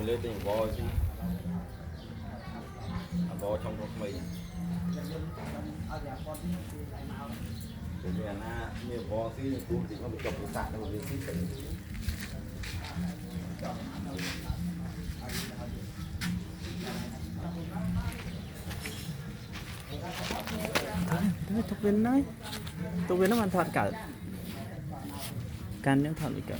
lên thì bò chứ bò trong con mì thì là nhiều bò xí cũng thì nó bị chọc bị sạt nó bị xí xí tục viên nó hoàn toàn cả can những thằng bị cả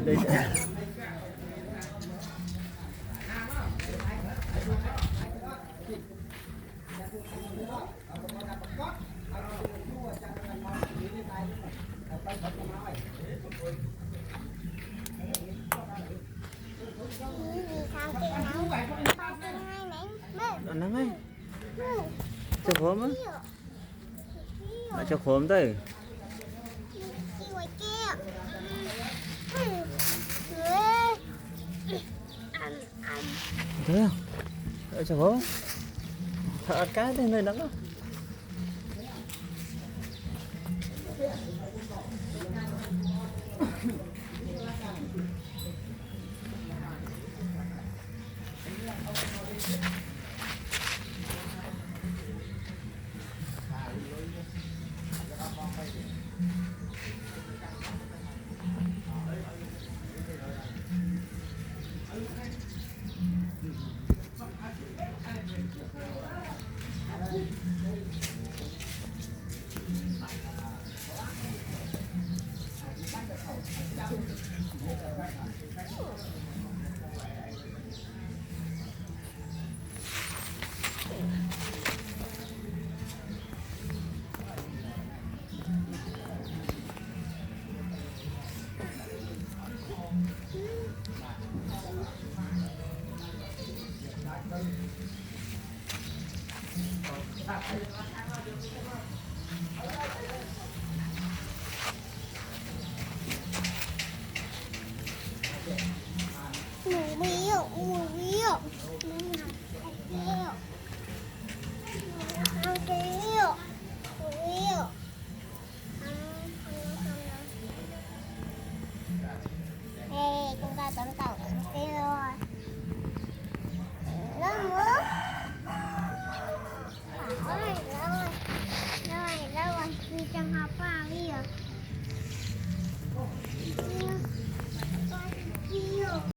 đây nắng ấy cho khóm á cho khóm tới thế à cho khóm thợ cái thế này nắng á